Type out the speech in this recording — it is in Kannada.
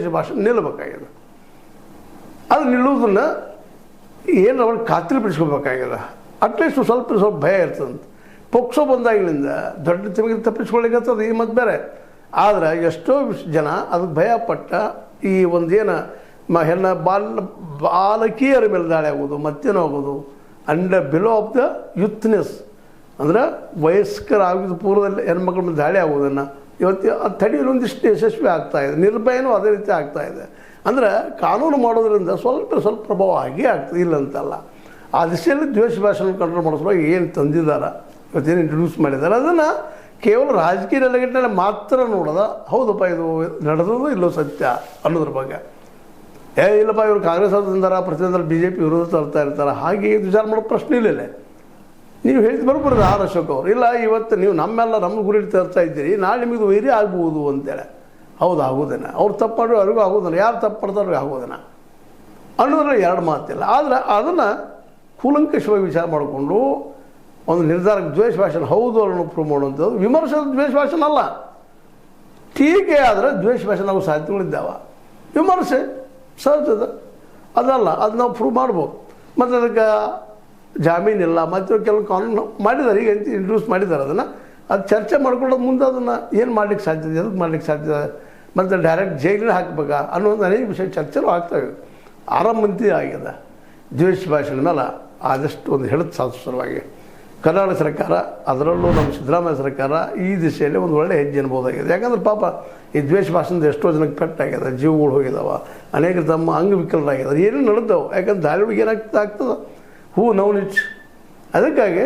ದ್ವೇಷ ಭಾಷೆ ನಿಲ್ಲಬೇಕಾಗಿದೆ. ಅದು ನಿಲ್ಲುವುದನ್ನು ಏನು ಅವ್ರಿಗೆ ಖಾತ್ರಿಪಡಿಸ್ಕೋಬೇಕಾಗಿದೆ. ಅಟ್ಲೀಸ್ಟ್ ಸ್ವಲ್ಪ ಭಯ ಇರ್ತದಂತೆ. ಪೋಕ್ಸೋ ಬಂದಾಗಿನಿಂದ ದೊಡ್ಡ ತಿಮಗೆ ತಪ್ಪಿಸ್ಕೊಳ್ಳಿಕ್ಕತ್ತದ ಈ ಮತ್ತು ಬೇರೆ. ಆದರೆ ಎಷ್ಟೋ ಜನ ಅದಕ್ಕೆ ಭಯಪಟ್ಟ ಈ ಒಂದೇನು ಹೆಣ್ಣ ಬಾಲಕಿಯರ ಮೇಲೆ ದಾಳಿ ಆಗೋದು, ಮತ್ತೇನಾಗೋದು ಅಂಡರ್ ಬಿಲೋ ಆಫ್ ದ ಯೂತ್ನೆಸ್ ಅಂದ್ರೆ ವಯಸ್ಕರಾಗಿದ್ದ ಪೂರ್ವದಲ್ಲಿ ಹೆಣ್ಮಕ್ಳ ಮೇಲೆ ದಾಳಿ ಆಗೋದನ್ನು ಇವತ್ತು ಅದು ತಡೆಯಲು ಒಂದಿಷ್ಟು ಯಶಸ್ವಿ ಆಗ್ತಾಯಿದೆ. ನಿರ್ಭಯನೂ ಅದೇ ರೀತಿ ಆಗ್ತಾಯಿದೆ. ಅಂದರೆ ಕಾನೂನು ಮಾಡೋದ್ರಿಂದ ಸ್ವಲ್ಪ ಪ್ರಭಾವ ಆಗೇ ಆಗ್ತದೆ, ಇಲ್ಲ ಅಂತಲ್ಲ. ಆ ದಿಶೆಯಲ್ಲಿ ದ್ವೇಷ ಭಾಷೆಯನ್ನು ಕಂಟ್ರೋಲ್ ಮಾಡಿಸೋವಾಗ ಏನು ತಂದಿದ್ದಾರೆ, ಇವತ್ತೇನು ಇಂಟ್ರೊಡ್ಯೂಸ್ ಮಾಡಿದ್ದಾರೆ, ಅದನ್ನು ಕೇವಲ ರಾಜಕೀಯ ನೆಲೆಗಟ್ಟಿನಲ್ಲಿ ಮಾತ್ರ ನೋಡೋದ. ಹೌದಪ್ಪ ಇದು ನಡೆದದು ಇಲ್ಲೋ ಸತ್ಯ ಅನ್ನೋದ್ರ ಬಗ್ಗೆ. ಇಲ್ಲಪ್ಪ ಇವರು ಕಾಂಗ್ರೆಸ್ ಅವ್ರು ತಂದಾರ, ಪ್ರತಿಯೊಂದರಲ್ಲಿ BJP ವಿರೋಧ ತರ್ತಾ ಇರ್ತಾರೆ, ಹಾಗೆ ವಿಚಾರ ಮಾಡೋ ಪ್ರಶ್ನೆ ಇಲ್ಲ. ನೀವು ಹೇಳಿದ್ದು ಬರ್ಬಾರ್ದು ಆರ್ ಅಶೋಕ್ ಅವರು. ಇಲ್ಲ ಇವತ್ತು ನೀವು ನಮ್ಮ ಗುರಿ ತರ್ತಾ ಇದ್ದೀರಿ, ನಾಳೆ ನಿಮಗೆ ವೈರಿ ಆಗ್ಬೋದು ಅಂತೇಳಿ. ಹೌದು ಆಗೋದೇನ, ಅವ್ರು ತಪ್ಪು ಮಾಡೋರು ಅವ್ರಿಗೂ ಆಗೋದನ್ನ, ಯಾರು ತಪ್ಪು ಮಾಡ್ತಾರೋ ಆಗೋದನ್ನ ಅನ್ನೋದ್ರಲ್ಲಿ ಎರಡು ಮಾತಿಲ್ಲ. ಆದರೆ ಅದನ್ನು ಕೂಲಂಕಷವಾಗಿ ವಿಚಾರ ಮಾಡಿಕೊಂಡು ಒಂದು ನಿರ್ಧಾರಕ್ಕೆ ದ್ವೇಷ ಭಾಷಣ ಹೌದು ಅನ್ನೋ ಪ್ರೂವ್ ಮಾಡುವಂಥದ್ದು. ವಿಮರ್ಶೆ ದ್ವೇಷ ಭಾಷಣ ಅಲ್ಲ. ಟೀಕೆ ಆದರೆ ದ್ವೇಷ ಭಾಷೆ ನಾವು ಸಾಧ್ಯತೆಗಳಿದ್ದಾವೆ. ವಿಮರ್ಶೆ ಸಹಜದ ಅದಲ್ಲ, ಅದು ನಾವು ಪ್ರೂವ್ ಮಾಡ್ಬೋದು. ಮತ್ತು ಅದಕ್ಕೆ ಜಾಮೀನಿಲ್ಲ, ಮತ್ತು ಕೆಲವು ಕಾನೂನು ಮಾಡಿದ್ದಾರೆ, ಈಗ ಇಂಟ್ರೊಡ್ಯೂಸ್ ಮಾಡಿದ್ದಾರೆ. ಅದನ್ನು ಅದು ಚರ್ಚೆ ಮಾಡ್ಕೊಳ್ಳೋದು ಮುಂದೆ ಅದನ್ನು ಏನು ಮಾಡ್ಲಿಕ್ಕೆ ಸಾಧ್ಯತೆ, ಅದಕ್ಕೆ ಮಾಡ್ಲಿಕ್ಕೆ ಸಾಧ್ಯತೆ, ಮತ್ತು ಡೈರೆಕ್ಟ್ ಜೈಲಿನ ಹಾಕ್ಬೇಕಾ ಅನ್ನೋದು ಅನೇಕ ವಿಷಯ ಚರ್ಚೆನೂ ಆಗ್ತವೆ. ಆರಂಭಂತಿ ಆಗಿದೆ ದ್ವೇಷ ಭಾಷೆಯ ಮೇಲೆ ಆದಷ್ಟು ಒಂದು ಹೇಳುತ್ತೆ ಸಾಧಿಸುವಾಗಿ. ಕರ್ನಾಟಕ ಸರ್ಕಾರ, ಅದರಲ್ಲೂ ನಮ್ಮ ಸಿದ್ದರಾಮಯ್ಯ ಸರ್ಕಾರ ಈ ದಿಶೆಯಲ್ಲಿ ಒಂದು ಒಳ್ಳೆಯ ಹೆಜ್ಜೆ ಅನ್ಬೋದಾಗಿದೆ. ಯಾಕಂದ್ರೆ ಪಾಪ ಈ ದ್ವೇಷ ಭಾಷೆಯಿಂದ ಎಷ್ಟೋ ಜನಕ್ಕೆ ಪೆಟ್ಟಾಗಿದೆ, ಜೀವಗಳು ಹೋಗಿದ್ದಾವೆ, ಅನೇಕ ತಮ್ಮ ಅಂಗವಿಕಲರಾಗಿದ್ದಾರೆ, ಏನೇನು ನಡೆದವು. ಯಾಕಂದ್ರೆ ದಾಳಿ ಏನಾಗ್ತದೆ ಹೂ ನೌನ್ ಇಟ್. ಅದಕ್ಕಾಗಿ